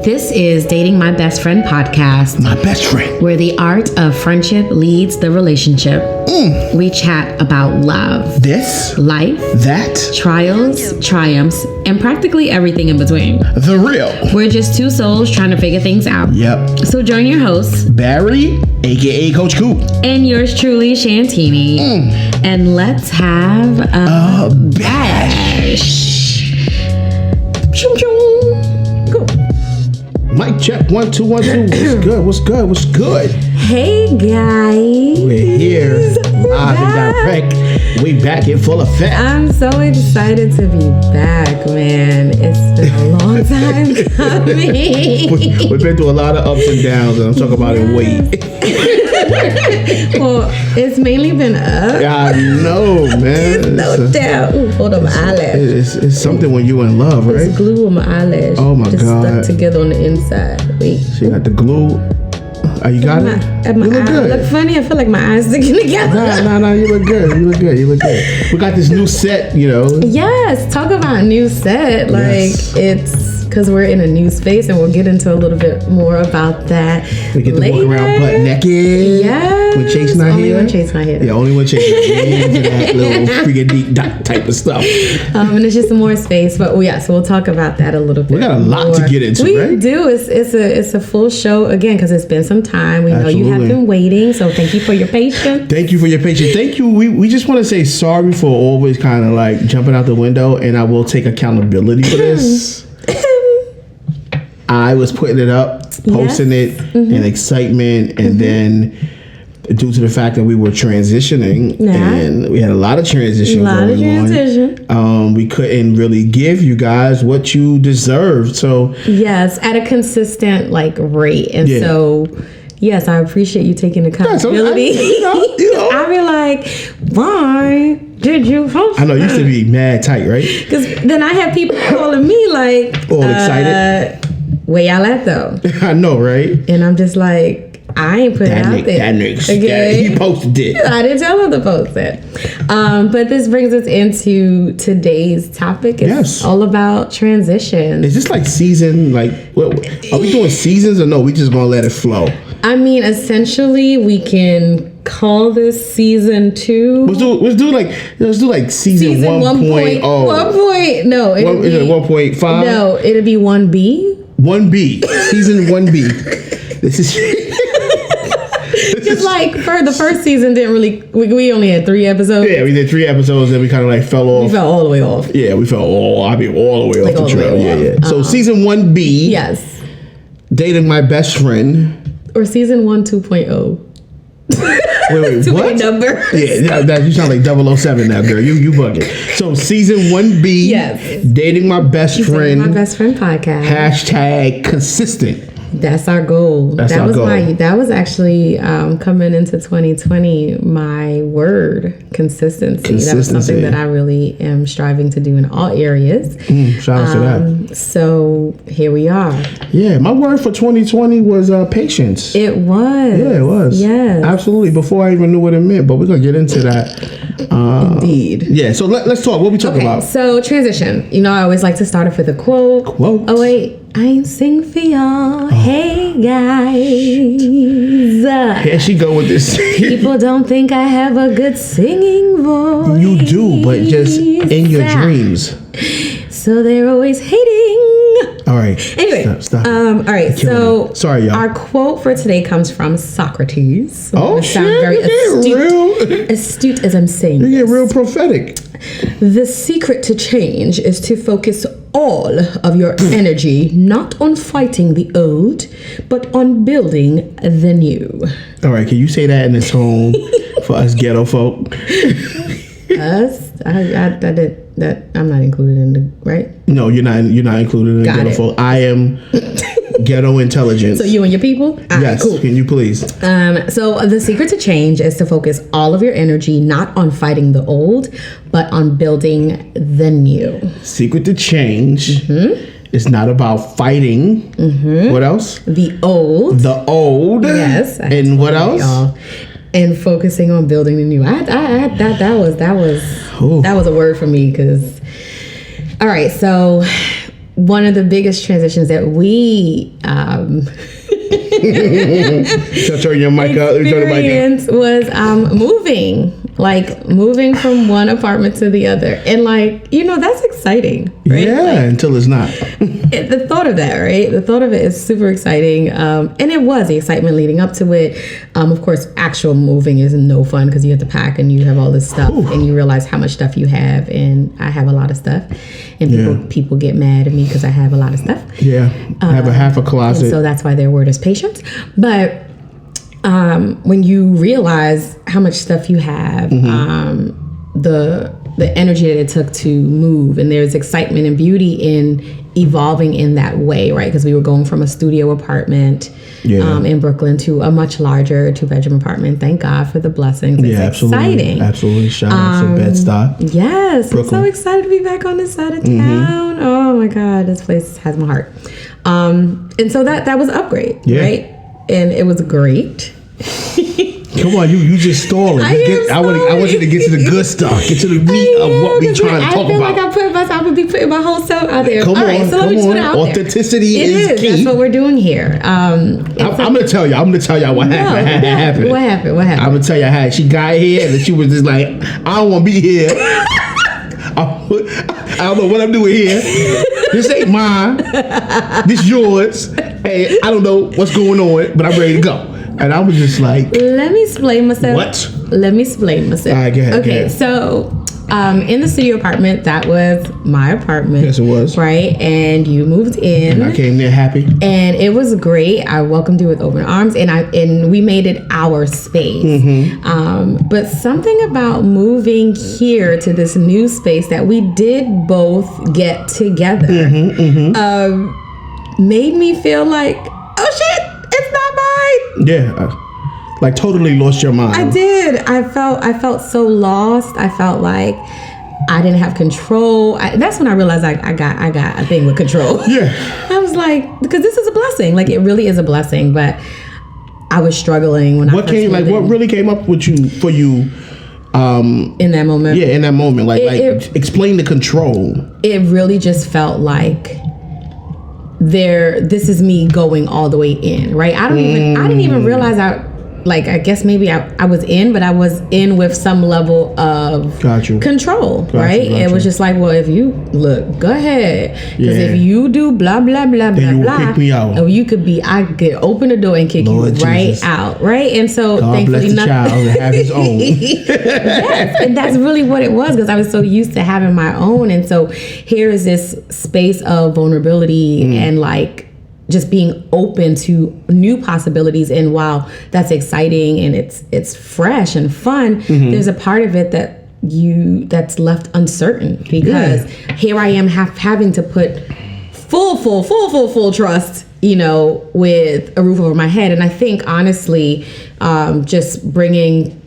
This is Dating My Best Friend podcast. My best friend. Where the art of friendship leads the relationship. We chat about love. This. Life. That. Trials, triumphs, and practically everything in between. The real. We're just two souls trying to figure things out. Yep. So join your hosts, Barry, a.k.a. Coach Coop. And yours truly, Shantini. And let's have a bash. Chum, chum. Go. Mic check 1 2 1 2. What's good? What's good? What's good? Hey guys, We're here, live and direct. We back in full effect. I'm so excited to be back, man. It's been a long time coming. We've been through a lot of ups and downs, and I'm talking about in weight. Well, it's mainly been up. I know, man. No doubt. Ooh, hold on, my eyelash. It's something when you in love, right? There's glue on my eyelash. Oh my just God. Stuck together on the inside. Wait. She got the glue. You got it? At my You look eye. good. Look funny. I feel like my eyes sticking together. No, you look good. You look good. You look good. We got this new set, you know. Yes, talk about new set. Like Yes. it's because we're in a new space, and we'll get into a little bit more about that. We get to later. walk around butt naked. Yes. When Chase not Only here. when Chase not here. Yeah, only when Chase not here. Into that little freaking deep dot type of stuff. And it's just some more space, but yeah, so we'll talk about that a little bit. We got a lot to get into, we right? We do. It's a full show again because it's been some time. We know you have Absolutely. been waiting, so thank you for your patience. Thank you for your patience. Thank you. We just want to say sorry for always kind of like jumping out the window, and I will take accountability for this. I was putting it up, posting it in excitement, and then due to the fact that we were transitioning and we had a lot of transition going on, we couldn't really give you guys what you deserved. So yes, at a consistent like rate, and so. Yes, I appreciate you taking accountability. You know. I be like, why did you post I know you used to be mad tight, right? Because then I have people calling me like, all excited. Where y'all at though? I know, right? And I'm just like, I ain't putting it out there. That nigga. Okay? He posted it. I didn't tell him to post it. But this brings us into today's topic. It's all about transitions. Is this like season? Like, what, are we doing seasons or no? We just gonna let it flow? I mean, essentially, we can call this season 2. Let's do like season 1.0. 1. No, is it 1.5? No, it'll be 1B. 1B. Season 1B. This is. Just like for the first season, didn't really. We only had 3 episodes. Yeah, we did 3 episodes, and we kind of like fell off. We fell all the way off. Yeah, we fell all the way off the trail. Yeah. So season 1B. Yes. Dating my best friend. Or season 1 2.0. Wait, what? Number. Yeah, that you sound like 007 now, girl. You bugging. So season 1B. Yes. Dating my best friend. My best friend podcast. # consistent. That's our goal. That was actually coming into 2020. My word, consistency. That was something that I really am striving to do in all areas. Shout out to that. So here we are. Yeah, my word for 2020 was patience. It was. Yeah, it was. Yes, absolutely. Before I even knew what it meant, but we're gonna get into that. Indeed. Yeah. So let's talk. What we talking about? So transition. You know, I always like to start off with a quote. Oh wait. I ain't sing for y'all. Hey guys. Here she go with this. People don't think I have a good singing voice. You do, but just in your dreams. So they're always hating. All right. Anyway. Stop. All right. So sorry, y'all. Our quote for today comes from Socrates. Oh shit! Sound very astute as I'm saying. You get real prophetic. The secret to change is to focus all of your energy not on fighting the old, but on building the new. All right, can you say that in the tone for us ghetto folk? Us? I did that. I'm not included in the right. No, you're not included in the ghetto folk. I am ghetto intelligence. So you and your people? Yes. Cool. Can you please? So the secret to change is to focus all of your energy not on fighting the old, but on building the new. Secret to change is not about fighting. What else? The old. Yes. And what else? And focusing on building the new. That was a word for me because. All right, so one of the biggest transitions that we turn your mic up. Experience was moving from one apartment to the other, and that's exciting, right? Yeah, until it's not. The thought of that, right? The thought of it is super exciting, and it was the excitement leading up to it. Of course, actual moving is no fun because you have to pack and you have all this stuff, and you realize how much stuff you have, and I have a lot of stuff, and people get mad at me because I have a lot of stuff. Yeah, I have a half a closet, so that's why their word is patience. But when you realize how much stuff you have, the energy that it took to move, and there's excitement and beauty in evolving in that way, right? Because we were going from a studio apartment in Brooklyn to a much larger 2-bedroom apartment. Thank God for the blessings. It's exciting. Absolutely. Shout out to Bed-Stuy. Yes. Brooklyn. I'm so excited to be back on this side of town. Oh my God, this place has my heart. And so that was an upgrade, right? And it was great. Come on, you just stalling. I want you to get to the good stuff. Get to the meat of what we're trying to talk about. I feel like I would be putting my whole self out there. Come on. Authenticity is key. That's what we're doing here. I'm gonna tell y'all what happened. What happened? I'm gonna tell you how she got here and she was just like, I don't want to be here. I don't know what I'm doing here. This ain't mine. This yours. Hey, I don't know what's going on, but I'm ready to go. And I was just like, let me explain myself. What? Let me explain myself. All right, go ahead. Okay, so in the studio apartment, that was my apartment. Yes, it was. Right? And you moved in. And I came there happy. And it was great. I welcomed you with open arms, and we made it our space. But something about moving here to this new space that we did both get together made me feel like, oh shit, it's not mine. Yeah. Like totally lost your mind. I did. I felt so lost. I felt like I didn't have control. That's when I realized I got a thing with control. Yeah. I was like, because this is a blessing. Like, it really is a blessing. But I was struggling when what really came up with you for you in that moment? Yeah, in that moment. Explain the control. It really just felt like this is me going all the way in, right? I didn't even realize I guess maybe I was in, but I was in with some level of control, right? It was just like, well, if you go ahead, because if you do blah blah blah blah blah, kick me out. I could open the door and kick Lord you right Jesus. out, right? And so God thankfully, bless the child and have his own. Yes, and that's really what it was, because I was so used to having my own, and so here is this space of vulnerability and just being open to new possibilities. And while that's exciting and it's fresh and fun, there's a part of it that's left uncertain, because here I am having to put full trust, with a roof over my head. And I think honestly, just bringing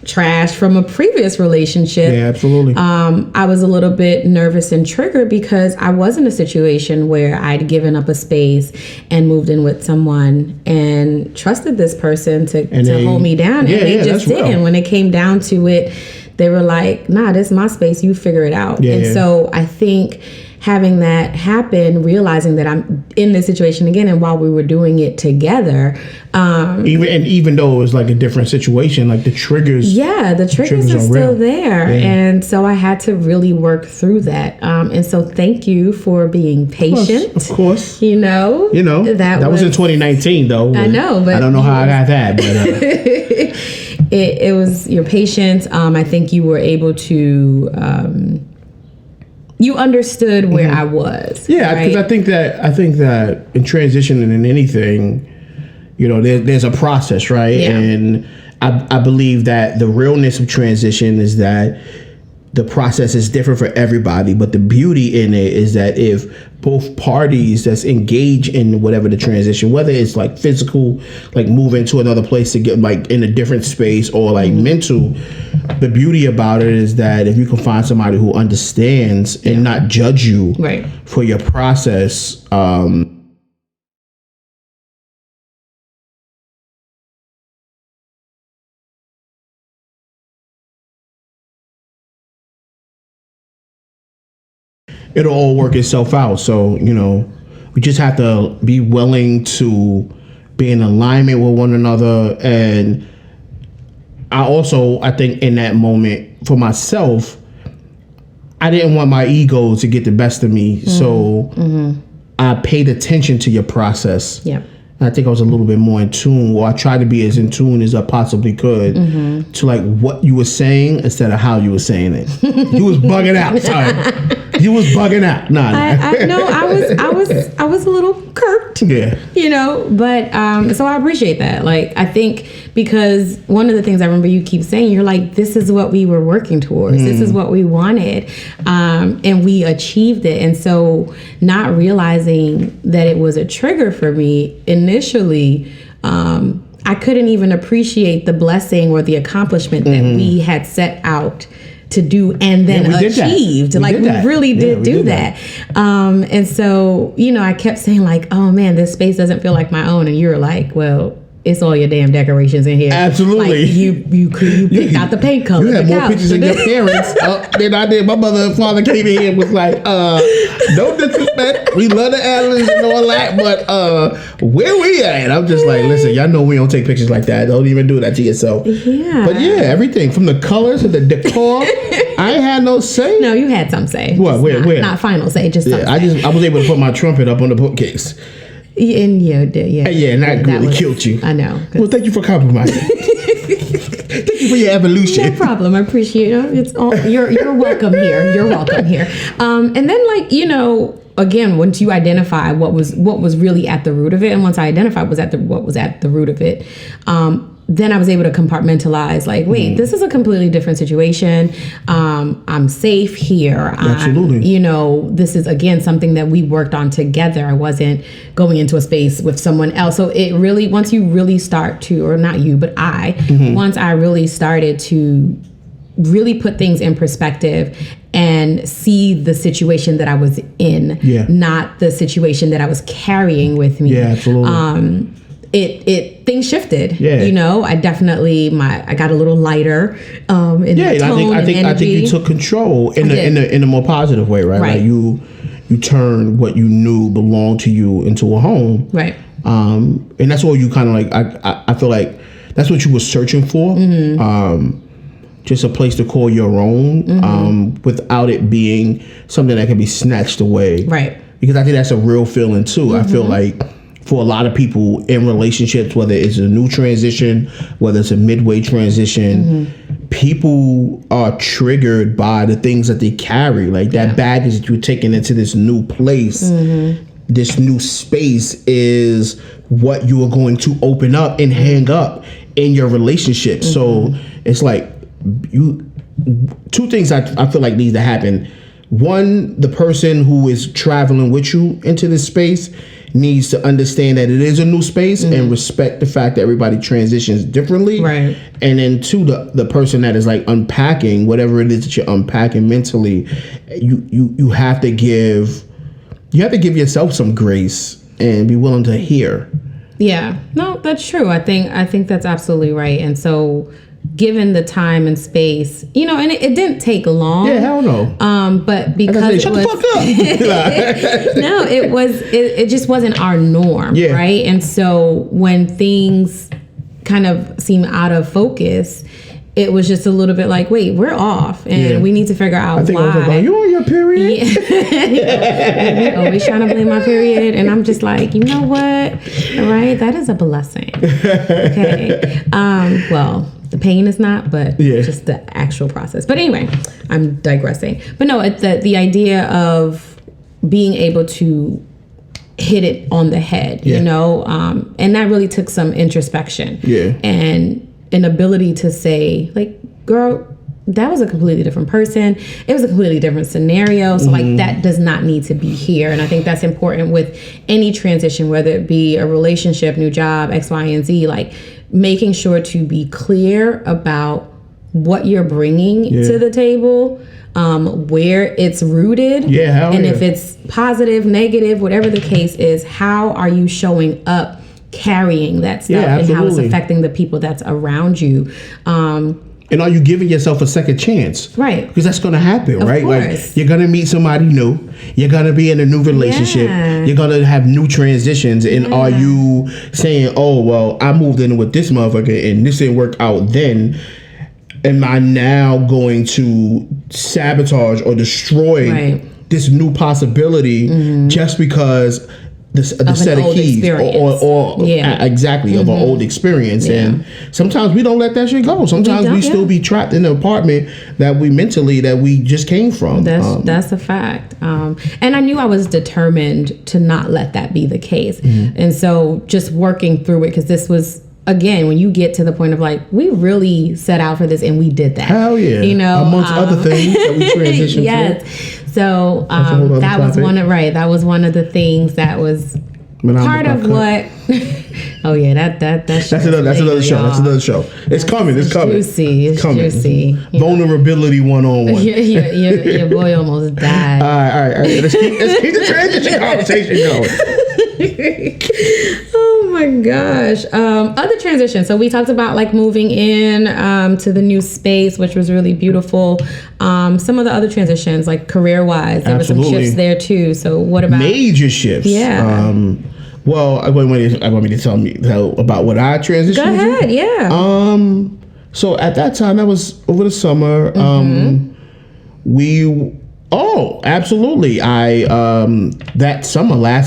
trash from a previous relationship. Yeah, absolutely. I was a little bit nervous and triggered because I was in a situation where I'd given up a space and moved in with someone and trusted this person to hold me down. And they just didn't. Real. When it came down to it, they were like, nah, this is my space. You figure it out. So I think having that happen, realizing that I'm in this situation again, and while we were doing it together, even though it was like a different situation, like the triggers, the triggers are still there, and so I had to really work through that. And so thank you for being patient. Of course, that was in 2019 though. I know, but I don't know how I got that, but it was your patience. I think you were able to. You understood where I was. Yeah, because I think that in transitioning in anything, there's a process, right? Yeah. And I believe that the realness of transition is that the process is different for everybody, but the beauty in it is that if both parties that's engaged in whatever the transition, whether it's like physical, like moving to another place to get like in a different space, or like mental, the beauty about it is that if you can find somebody who understands and not judge you for your process, it'll all work itself out. So, you know, we just have to be willing to be in alignment with one another. And I think in that moment for myself, I didn't want my ego to get the best of me. So I paid attention to your process. Yeah. I think I was a little bit more in tune, or I tried to be as in tune as I possibly could to like what you were saying instead of how you were saying it. You was bugging out, sorry. You was bugging out. I was a little curt. Yeah. You know, but so I appreciate that. Like, I think because one of the things I remember you keep saying, you're like, this is what we were working towards. This is what we wanted. And we achieved it. And so not realizing that it was a trigger for me initially, I couldn't even appreciate the blessing or the accomplishment that we had set out to do and then achieved. We really did do that. And so, you know, I kept saying like, oh man, this space doesn't feel like my own. And you were like, well, it's all your damn decorations in here. Absolutely. Like you picked out the paint color. You had more pictures of your parents than I did. My mother and father came in here and was like, no disrespect. We love the Adlers and all that, but where we at? I'm just like, listen, y'all know we don't take pictures like that. Don't even do that to yourself. Yeah. But yeah, everything from the colors to the decor. I ain't had no say. No, you had some say. What? Where? Not final say, just some say. I was able to put my trumpet up on the bookcase. And and that really killed you. I know. Well, thank you for compromising. Thank you for your evolution. No problem. I appreciate it. It's all you're welcome here. You're welcome here. And then, like, you know, again, once you identify what was really at the root of it, and once I identified what was at the root of it, then I was able to compartmentalize, like, wait, this is a completely different situation. I'm safe here. Absolutely. You know, this is, again, something that we worked on together. I wasn't going into a space with someone else. So it really, once you really start to, or not you, but once I really started to really put things in perspective and see the situation that I was in, not the situation that I was carrying with me. Yeah, absolutely. Things shifted. Yeah. You know, I definitely I got a little lighter. In my tone I think energy. you took control in a more positive way, right? Like you turned what you knew belonged to you into a home, right? And that's what you kind of like. I feel like that's what you were searching for. Just a place to call your own, without it being something that can be snatched away, right? Because I think that's a real feeling too. I feel like, for a lot of people in relationships, whether it's a new transition, whether it's a midway transition, people are triggered by the things that they carry. Like that baggage that you're taking into this new place, this new space is what you are going to open up and hang up in your relationship. So it's like two things I feel like need to happen. One, the person who is traveling with you into this space needs to understand that it is a new space and respect the fact that everybody transitions differently. Right. And then two, the person that is like unpacking whatever it is that you're unpacking mentally, you have to give yourself some grace and be willing to hear. Yeah. No, that's true. I think that's absolutely right. And so, given the time and space, you know, and it didn't take long. Yeah, hell no. But because shut the fuck up. No, it just wasn't our norm, right? And so when things kind of seem out of focus, it was just a little bit like, wait, we're off, and we need to figure out why. I was like, you on your period? Yeah. Always trying to blame my period, and I'm just like, you know what? Right? That is a blessing. Okay. Well, the pain is not, but just the actual process. But anyway, I'm digressing. But no, it's the idea of being able to hit it on the head, you know, and that really took some introspection and an ability to say, like, girl, that was a completely different person. It was a completely different scenario. So like that does not need to be here. And I think that's important with any transition, whether it be a relationship, new job, X, Y, and Z, like making sure to be clear about what you're bringing to the table, where it's rooted, and if it's positive, negative, whatever the case is, how are you showing up carrying that stuff and how it's affecting the people that's around you. And are you giving yourself a second chance? Right. Because that's going to happen, right? Course. Like, you're going to meet somebody new. You're going to be in a new relationship. Yeah. You're going to have new transitions. And are you saying, oh, well, I moved in with this motherfucker and this didn't work out then. Am I now going to sabotage or destroy this new possibility just because the set of keys or exactly of an old experience? And sometimes we don't let that shit go. Sometimes we still be trapped in the apartment that we just came from. That's a fact. And I knew I was determined to not let that be the case. And so just working through it, because this was, again, when you get to the point of like, we really set out for this and we did that. Hell yeah. You know, amongst other things that we transitioned to. So that was one of the things that was part of what. Oh yeah, that's another show. That's another show. It's coming. It's coming. Juicy. It's coming. Juicy. Vulnerability 101. Your boy almost died. All right. Let's keep the transition conversation going. Oh my gosh. Other transitions. So we talked about like moving in to the new space, which was really beautiful. Some of the other transitions, like career-wise, there were some shifts there too. So what about major shifts? Yeah. Well, I want me to tell about what I transitioned. Go ahead. Yeah. So at that time, that was over the summer. Absolutely. Last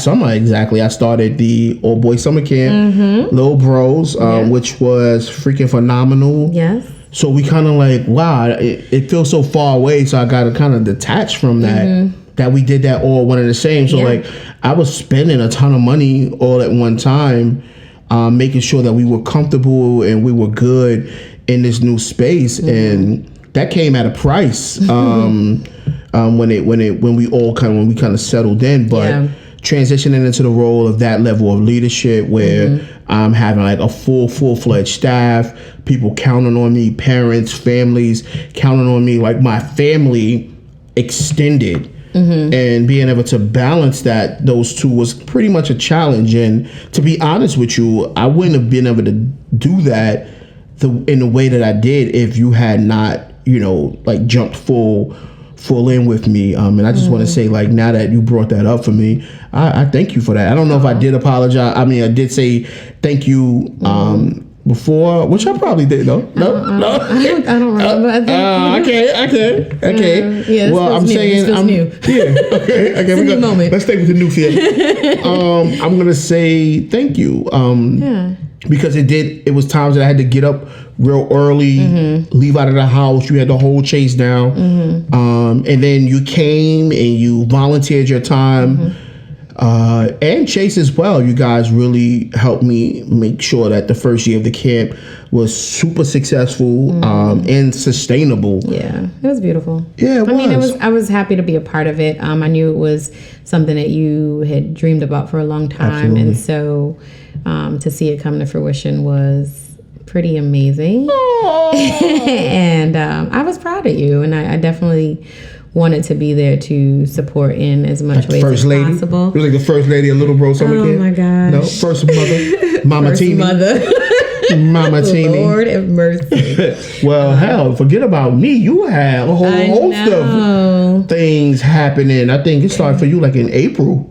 summer exactly, I started the All Boy Summer Camp, Little Bros, which was freaking phenomenal. Yes. So we kind of like, wow, it feels so far away. So I got to kind of detach from that. That we did that all one and the same. So like, I was spending a ton of money all at one time, making sure that we were comfortable and we were good in this new space, and that came at a price. When we kind of settled in, but transitioning into the role of that level of leadership where I'm having like a full-fledged staff, people counting on me, parents, families counting on me, like my family extended. And being able to balance those two was pretty much a challenge. And to be honest with you, I wouldn't have been able to do that in the way that I did if you had not, like jumped full in with me. And I just want to say, like, now that you brought that up for me, I thank you for that. I don't know if I did apologize. I mean, I did say thank you before, which I probably did though. No. I don't remember. Okay. Yeah, well, I'm saying, new. Yeah. Okay. It's a new moment. Let's stay with the new feeling. I'm gonna say thank you. Because it was times that I had to get up real early, leave out of the house. You had the whole chase down, and then you came and you volunteered your time. And Chase as well. You guys really helped me make sure that the first year of the camp was super successful and sustainable. Yeah, it was beautiful. Yeah, I was happy to be a part of it. I knew it was something that you had dreamed about for a long time. Absolutely. And so to see it come to fruition was pretty amazing. And I was proud of you, and I definitely wanted to be there to support in as much ways as possible. You was like the first lady of Little Bro Summer Camp. Oh my gosh. No, first mother, Mama first Teeny. Mama Teeny. Lord have mercy. Well, hell, forget about me. You had a whole host of things happening. I think it started for you like in April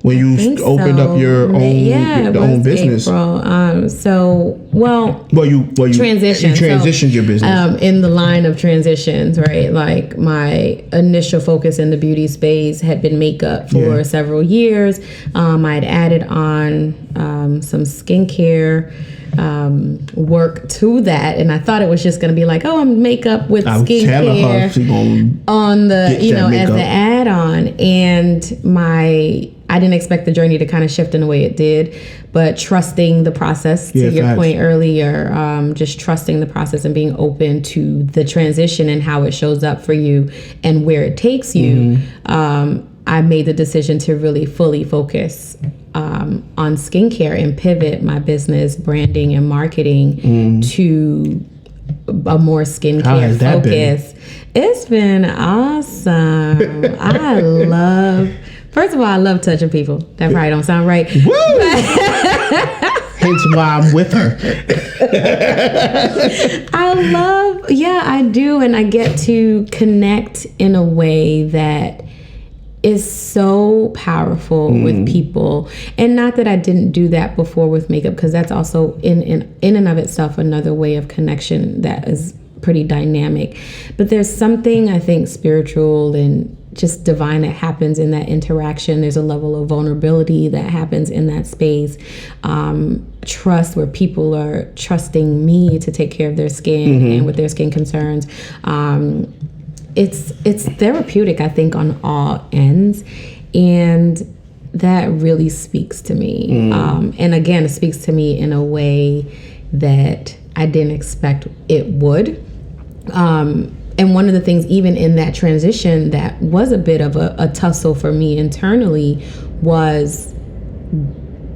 when you opened up your own business. April. You transitioned your business in the line of transitions, right? Like my initial focus in the beauty space had been makeup for several years. I had added on some skincare work to that, and I thought it was just going to be like, I'm makeup with skincare on the as the add-on, and I didn't expect the journey to kind of shift in the way it did, but trusting the process, to your point earlier, just trusting the process and being open to the transition and how it shows up for you and where it takes you. I made the decision to really fully focus on skincare and pivot my business branding and marketing to a more skincare focus. It's been awesome. First of all, I love touching people. That probably don't sound right. Woo! Hence why I'm with her. I do. And I get to connect in a way that is so powerful with people. And not that I didn't do that before with makeup, because that's also in and of itself another way of connection that is pretty dynamic. But there's something, I think, spiritual and just divine that happens in that interaction. There's a level of vulnerability that happens in that space. Trust, where people are trusting me to take care of their skin and with their skin concerns. It's therapeutic, I think, on all ends, and that really speaks to me. And again, it speaks to me in a way that I didn't expect it would. And one of the things, even in that transition, that was a bit of a tussle for me internally, was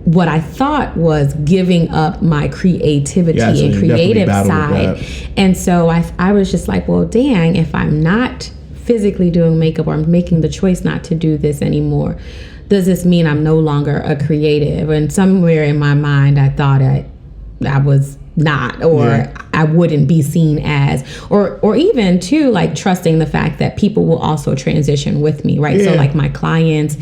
what I thought was giving up my creativity and creative side. And so I was just like, well, dang, if I'm not physically doing makeup, or I'm making the choice not to do this anymore, does this mean I'm no longer a creative? And somewhere in my mind, I thought I was not, or I wouldn't be seen as, or even too, like, trusting the fact that people will also transition with me, right? So like my clients,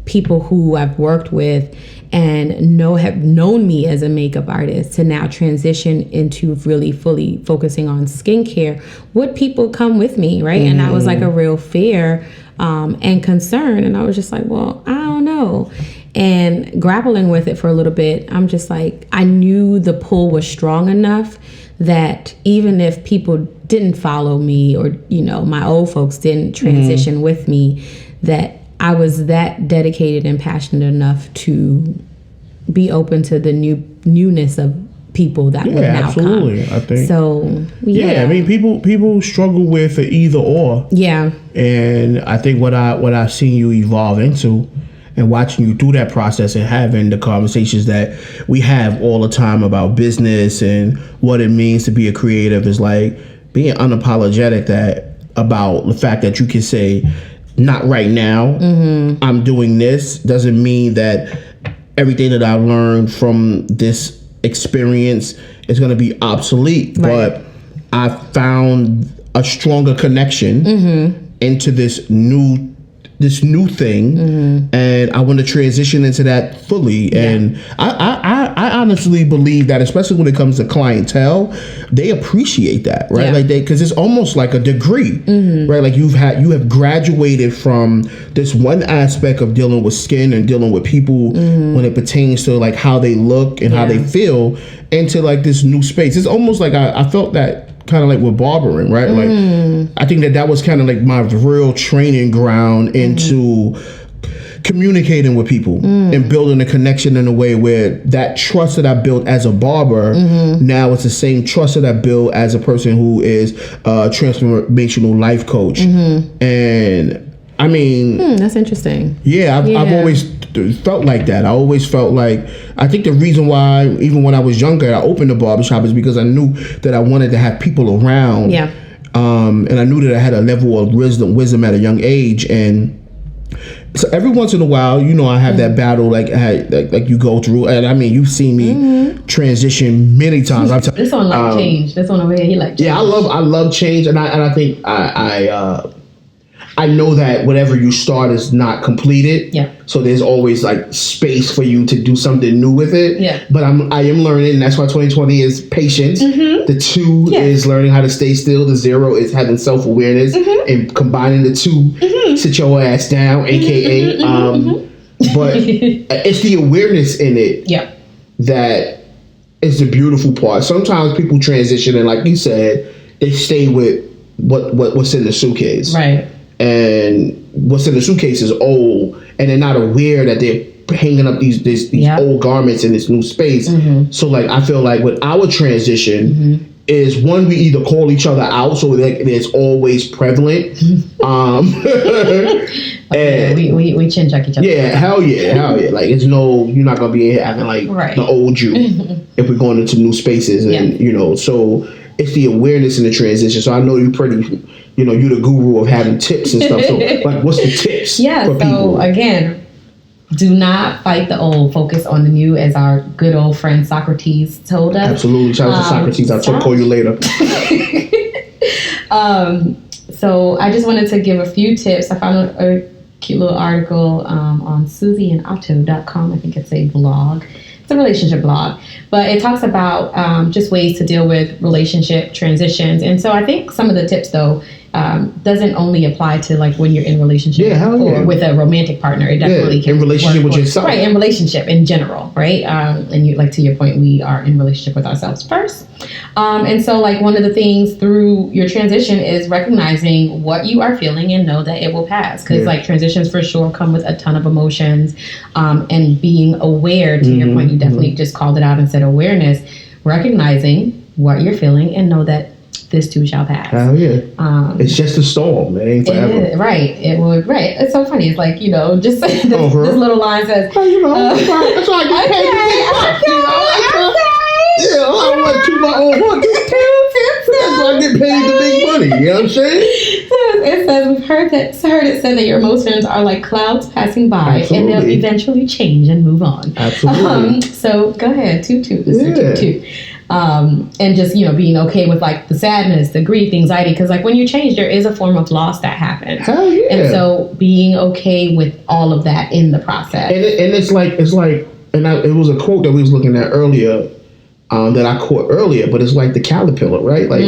people who I've worked with and have known me as a makeup artist, to now transition into really fully focusing on skincare. Would people come with me, right? And that was like a real fear and concern. And I was just like, well, I don't know. And grappling with it for a little bit, I'm just like, I knew the pull was strong enough that even if people didn't follow me, or, my old folks didn't transition with me, that I was that dedicated and passionate enough to be open to the newness of people that would now absolutely come. I think so. I mean, people struggle with either or. And I think what I've seen you evolve into, and watching you through that process, and having the conversations that we have all the time about business and what it means to be a creative, is like being unapologetic about the fact that you can say, not right now, I'm doing this, doesn't mean that everything that I learned from this experience is going to be obsolete. But I found a stronger connection into this new thing, and I want to transition into that fully. And I honestly believe that, especially when it comes to clientele, they appreciate that, right? Like because it's almost like a degree, right? Like you have graduated from this one aspect of dealing with skin and dealing with people when it pertains to like how they look and how they feel, into like this new space. It's almost like I felt that kind of like with barbering, right? Like I think that was kind of like my real training ground into communicating with people and building a connection in a way where that trust that I built as a barber, now it's the same trust that I built as a person who is a transformational life coach. And I mean, that's interesting. I've always felt like that. I always felt like, I think the reason why, even when I was younger, I opened a barbershop is because I knew that I wanted to have people around. And I knew that I had a level of wisdom at a young age. And so every once in a while, I have that battle like you go through. And I mean, you've seen me transition many times. This one like change. This one over here, he like change. Yeah, I love change, and I think I know that whatever you start is not completed. So there's always like space for you to do something new with it. But I am learning, and that's why 2020 is patience. The 2 is learning how to stay still. The 0 is having self-awareness and combining the 2. Sit your ass down, aka. But it's the awareness in it that is the beautiful part. Sometimes people transition, and like you said, they stay with what's in the suitcase. Right. And what's in the suitcase is old, and they're not aware that they're hanging up these old garments in this new space. So like I feel like with our transition is, one, we either call each other out, so like it's always prevalent. And we chin check each other. Hell yeah. Like you're not gonna be in here acting like the old you if we're going into new spaces, and so it's the awareness in the transition. So I know you're pretty. You're the guru of having tips and stuff. So, like, what's the tips for people? So again, Do not fight the old. Focus on the new, as our good old friend Socrates told us. Absolutely. Shout out to Socrates. I'll call you later. So I just wanted to give a few tips. I found a cute little article on susieandotto.com. I think it's a blog. It's a relationship blog. But it talks about just ways to deal with relationship transitions. And so I think some of the tips, though, doesn't only apply to like when you're in relationship or with a romantic partner. It definitely can in relationship with yourself. Right, in relationship in general, right? And you, like, to your point, we are in relationship with ourselves first. And so like one of the things through your transition is recognizing what you are feeling and know that it will pass. Because like transitions for sure come with a ton of emotions, and being aware, to your point, you definitely just called it out and said awareness, recognizing what you're feeling and know that this too shall pass. Hell yeah. It's just a storm. It ain't forever. Right. It would. Right. It's so funny. It's like, just this little line says, that's why I get paid to big bucks. Yeah, I want to my own work. That's why I get paid the big money. You know what I'm saying? So it says, we've heard it said that your emotions are like clouds passing by. Absolutely. And they'll eventually change and move on. Absolutely. So go ahead. Toot. And just, being okay with like the sadness, the grief, the anxiety, because like when you change, there is a form of loss that happens. Hell yeah. And so being okay with all of that in the process. And it's like, it was a quote that we was looking at earlier, that I caught earlier, but it's like the caterpillar, right? Like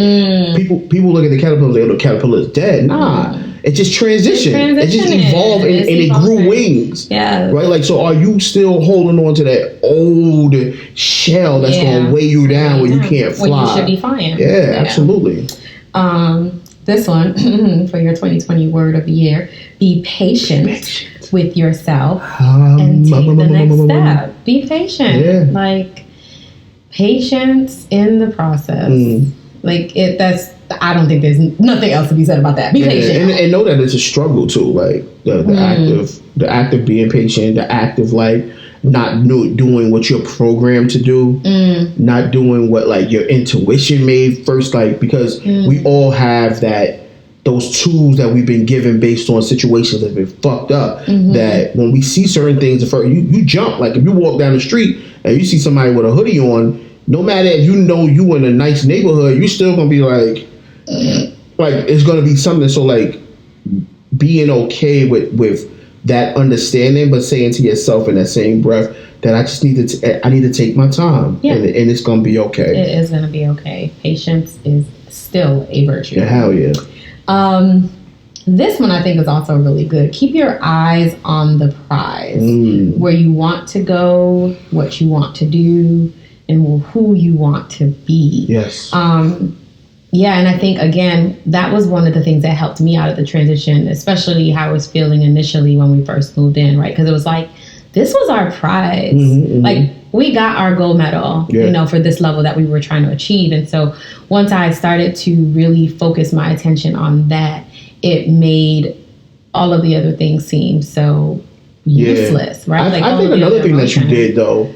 people look at the caterpillar, they go, the caterpillar is dead. Nah. It just transitioned. It just evolved and it grew wings. Yeah. Right? Like, so are you still holding on to that old shell that's going to weigh you down when you can't fly? When you should be flying. Yeah, absolutely. This one, for your 2020 word of the year, be patient with yourself and take the next step. Be patient. Yeah. Like, patience in the process. I don't think there's nothing else to be said about that. Be patient. And know that it's a struggle too. Like the act of being patient, the act of like not doing what you're programmed to do, not doing what like your intuition made first, like, because we all have those tools that we've been given based on situations that have been fucked up, that when we see certain things, you jump. Like if you walk down the street and you see somebody with a hoodie on, no matter if you know you in a nice neighborhood, you're still gonna be like it's gonna be something. So like being okay with that understanding, but saying to yourself in that same breath that I just need to take my time, and it's gonna be okay. It is gonna be okay. Patience is still a virtue. Yeah, hell yeah. This one I think is also really good. Keep your eyes on the prize, where you want to go, what you want to do, and who you want to be. Yes. Yeah, and I think, again, that was one of the things that helped me out of the transition, especially how I was feeling initially when we first moved in, right? Because it was like, this was our prize. Like, we got our gold medal, for this level that we were trying to achieve. And so once I started to really focus my attention on that, it made all of the other things seem so useless, right? I think another thing that you did, though,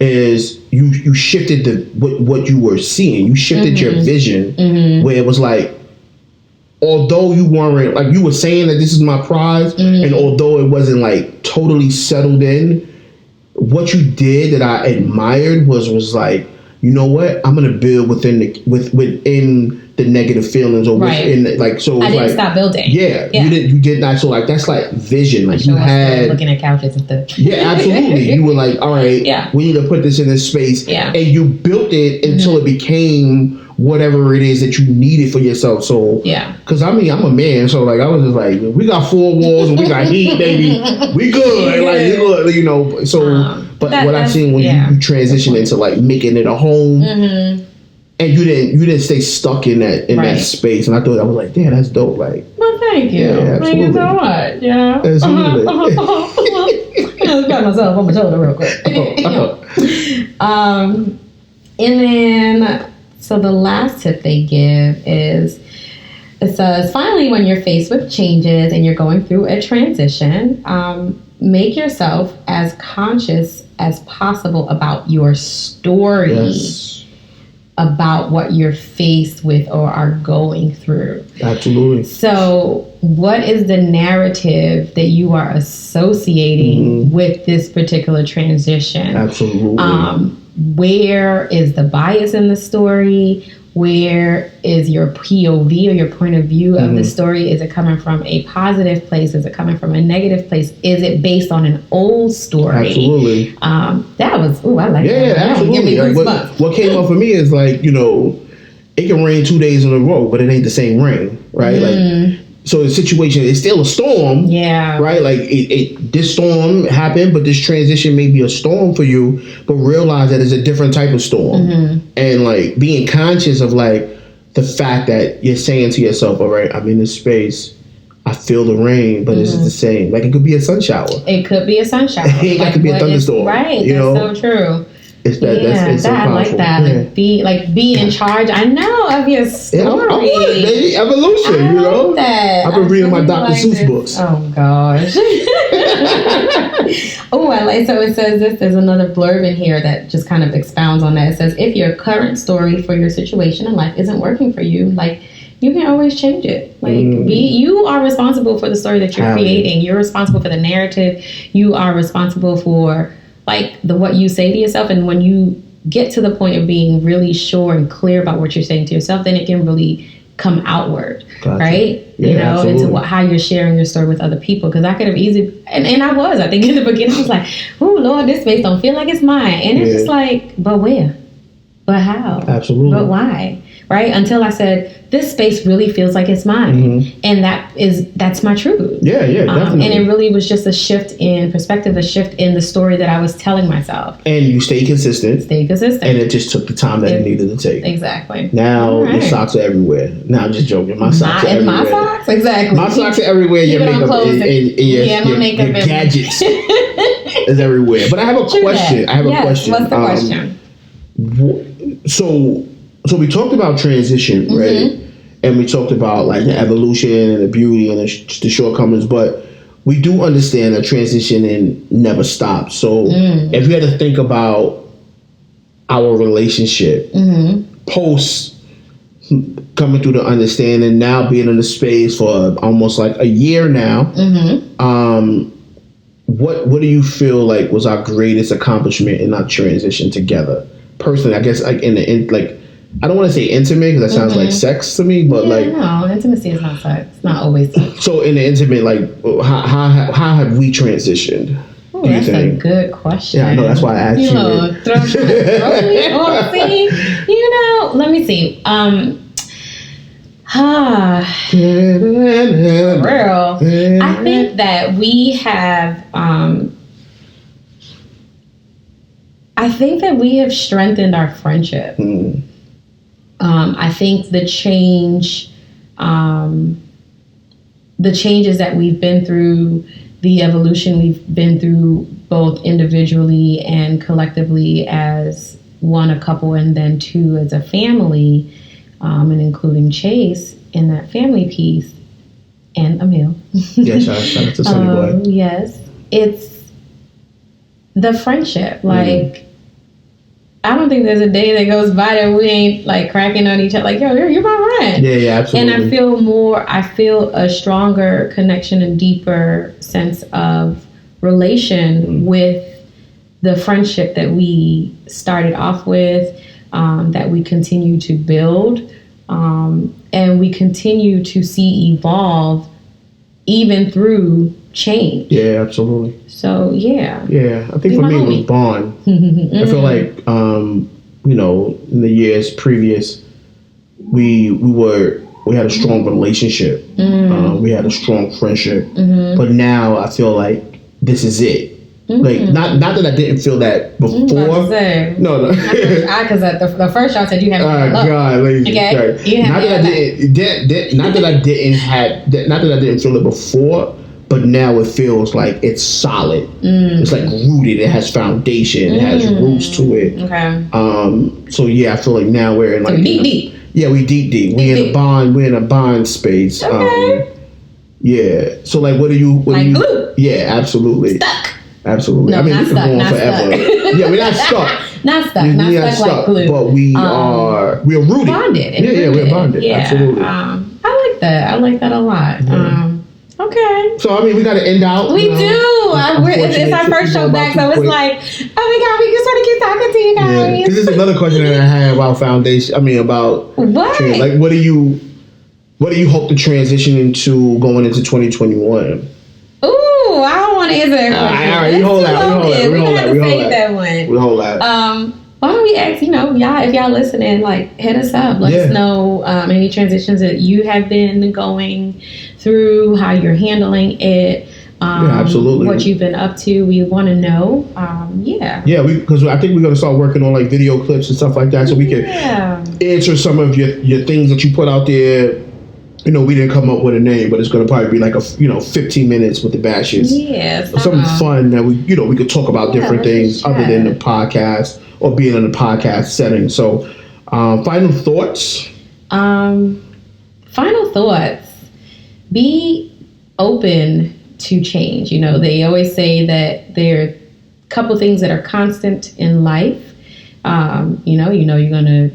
is you shifted what you were seeing. You shifted your vision, where it was like, although you weren't, like, you were saying that this is my prize, and although it wasn't like totally settled in, what you did that I admired was like, you know what, I'm gonna build within the negative feelings, or within, like, so I didn't stop building. Yeah. You did not. So like that's like vision. Like you had looking at couches and stuff. Yeah, absolutely. You were like, all right, we need to put this in this space, and you built it until it became whatever it is that you needed for yourself. So because I mean, I'm a man, so like I was just like, we got 4 walls and we got heat, baby, we good. Like so. But what I've seen when you transition into like making it a home, and you didn't stay stuck in that space, and I thought, I was like, damn, that's dope. Like, well, thank you. Thank you so much. Yeah. Absolutely. Let's pat myself on my shoulder real quick. And then, so the last tip they give is, it says, finally, when you're faced with changes and you're going through a transition, make yourself as conscious as possible about your story. Yes. about what you're faced with or are going through. Absolutely. So what is the narrative that you are associating with this particular transition? Absolutely. Where is the bias in the story? Where is your POV or your point of view of the story? Is it coming from a positive place? Is it coming from a negative place? Is it based on an old story? Absolutely. That was, I like that. Yeah, absolutely. Like what came up for me is like, it can rain 2 days in a row, but it ain't the same rain, right? Like, so the situation is still a storm, right? Like this storm happened, but this transition may be a storm for you, but realize that it's a different type of storm, and like being conscious of like the fact that you're saying to yourself, all right, I'm in this space, I feel the rain, but is it the same? Like it could be a sun shower. It could be a sun shower. It ain't got to be a thunderstorm. Right. That's so true. It's that. That's so I like that. Yeah. Be in charge. I know of your story. Baby, evolution. Like that. I've been reading my Dr. Seuss books. Oh gosh. I like. So it says this. There's another blurb in here that just kind of expounds on that. It says, if your current story for your situation in life isn't working for you, like, you can always change it. Like, you are responsible for the story that you're creating. You're responsible for the narrative. You are responsible for like what you say to yourself. And when you get to the point of being really sure and clear about what you're saying to yourself, then it can really come outward, right? Yeah, into how you're sharing your story with other people. Because I could have easily, and I think in the beginning, I was like, oh Lord, this space don't feel like it's mine. And it's just like, but where? But how? Absolutely. But why? Right? Until I said, this space really feels like it's mine. And that's my truth. Yeah, definitely. And it really was just a shift in perspective, a shift in the story that I was telling myself. And you stay consistent. And it just took the time that it needed to take. Exactly. Now your socks are everywhere. No, I'm just joking. My socks are everywhere. My socks? Exactly. My socks are everywhere. Your makeup and your gadgets is everywhere. But I have a question. What's the question? So we talked about transition, right? And we talked about like the evolution and the beauty and the shortcomings, but we do understand that transition never stops. So if you had to think about our relationship post coming through the understanding, now being in the space for almost like a year now, what do you feel like was our greatest accomplishment in our transition together? Personally, I guess like I don't want to say intimate because that sounds like sex to me, but no, intimacy is not sex. It's not always sex. So in the intimate, like how have we transitioned? Ooh, that's a good question. Yeah, I know. That's why I asked you. Throw me off. See, let me see. For real. I think that we have. I think that we have strengthened our friendship. I think the changes that we've been through, the evolution we've been through, both individually and collectively as one, a couple, and then two as a family, and including Chase in that family piece, and Emil. Yeah, shout out to Sonny Boy. Yes, it's the friendship, like. I don't think there's a day that goes by that we ain't like cracking on each other. Like, yo, you're my friend. Yeah, absolutely. And I feel a stronger connection and deeper sense of relation with the friendship that we started off with, that we continue to build, and we continue to see evolve even through change. Yeah, absolutely. So yeah. Yeah, I think for me it was bond. I feel like in the years previous, we had a strong relationship. We had a strong friendship. But now I feel like this is it. Like not that I didn't feel that before. No. Because the first shot said you had. God, lady. Okay. Not that I didn't feel it before. But now it feels like it's solid. It's like rooted. It has foundation. It has roots to it. Okay. So yeah, I feel like now we're in like deep. Yeah, we deep. We're in a bond space. Okay. Yeah. So like, what do you? Glue. Yeah, absolutely. Stuck. Absolutely. No, I mean, we can go on forever. Yeah, we're not stuck. Not stuck. Not stuck like glue. But we are rooted. Bonded. Yeah, we're bonded. Yeah. Absolutely. I like that. I like that a lot. Yeah. Okay. So, I mean, we got to end out. We do. It's our first show back, so it's like, oh my God, we just want to keep talking to you guys. Because there's another question that I have about foundation. I mean, about what? Like, what do you hope to transition into going into 2021? Ooh, I don't want to answer that question. All right, we hold that. Why don't we ask, y'all, if y'all listening, like, hit us up. Let us know any transitions that you have been going through, how you're handling it. Absolutely. What you've been up to. We want to know. Yeah, because I think we're going to start working on, like, video clips and stuff like that so we can answer some of your things that you put out there. We didn't come up with a name, but it's going to probably be like 15 minutes with the bashes. Yeah. Something fun that we could talk about different things other than the podcast or being in a podcast setting. So, final thoughts? Final thoughts. Be open to change. They always say that there are a couple things that are constant in life. You're going to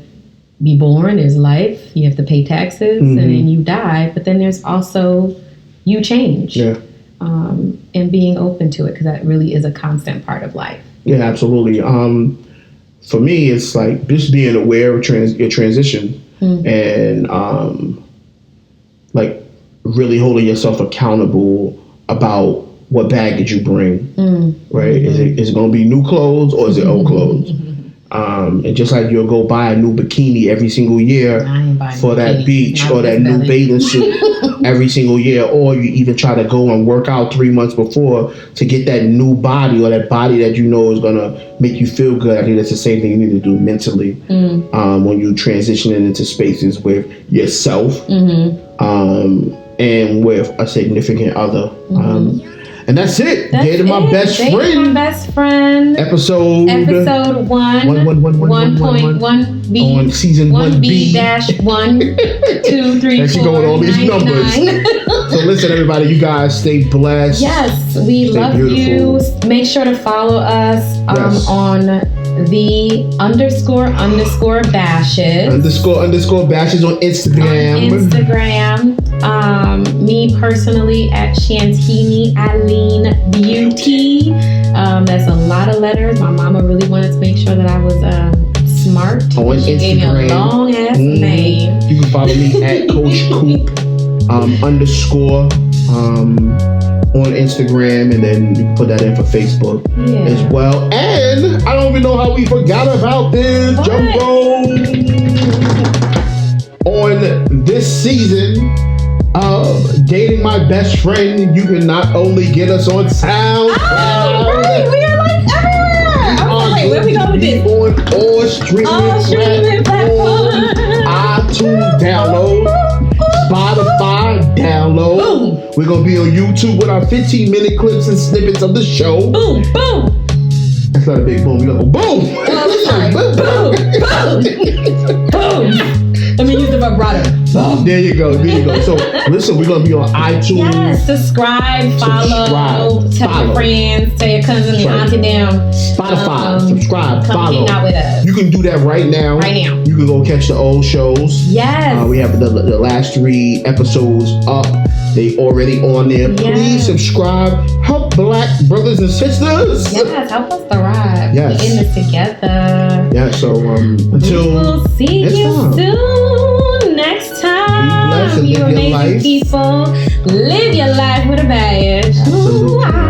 be born, there's life, you have to pay taxes, and then you die. But then there's also you change. Yeah. And being open to it, because that really is a constant part of life. Yeah, absolutely. For me, it's like just being aware of your transition and like really holding yourself accountable about what baggage you bring. Right? Is it going to be new clothes or is it old clothes? And just like you'll go buy a new bikini every single year for that beach or that new bathing suit every single year, or you even try to go and work out 3 months before to get that new body or that body that is going to make you feel good. I think that's the same thing you need to do mentally when you transitioning into spaces with yourself and with a significant other. And that's it. Dating my best friend. Episode 1.1 B on season 1B -1 2 3 and she going all these numbers. So listen, everybody, you guys stay blessed. Yes, we love you. Make sure to follow us on the __ bashes. __ bashes on Instagram. Me personally at Shantini Aline Beauty. That's a lot of letters. My mama really wanted to make sure that I was smart. On she Instagram. Gave me a long ass name. You can follow me at Coach Coop _ on Instagram, and then you can put that in for Facebook as well. And I don't even know how we forgot about this jump roll on this season of Dating My Best Friend. You can not only get us on SoundCloud. Oh, right. We are like everywhere. Where we going with this? On all streaming platforms. iTunes download. Spotify download. Boom. We're going to be on YouTube with our 15-minute clips and snippets of the show. Boom, boom. That's not a big boom. We're going to go boom. Boom, boom, boom. Let me use the vibrato. There you go. So, listen, we're going to be on iTunes. Yes, subscribe, follow, tell your friends, tell your cousins, your auntie them. Spotify, subscribe, follow. Hang out with us. You can do that right now. You can go catch the old shows. Yes. We have the last 3 episodes up. They already on there. Yes. Please subscribe. Help Black brothers and sisters. Yes, help us thrive. Yes. We're in this together. Yeah, so until we'll see you soon. Next time. Be blessed and you live your amazing life. people. Live your life with a bash. Absolutely.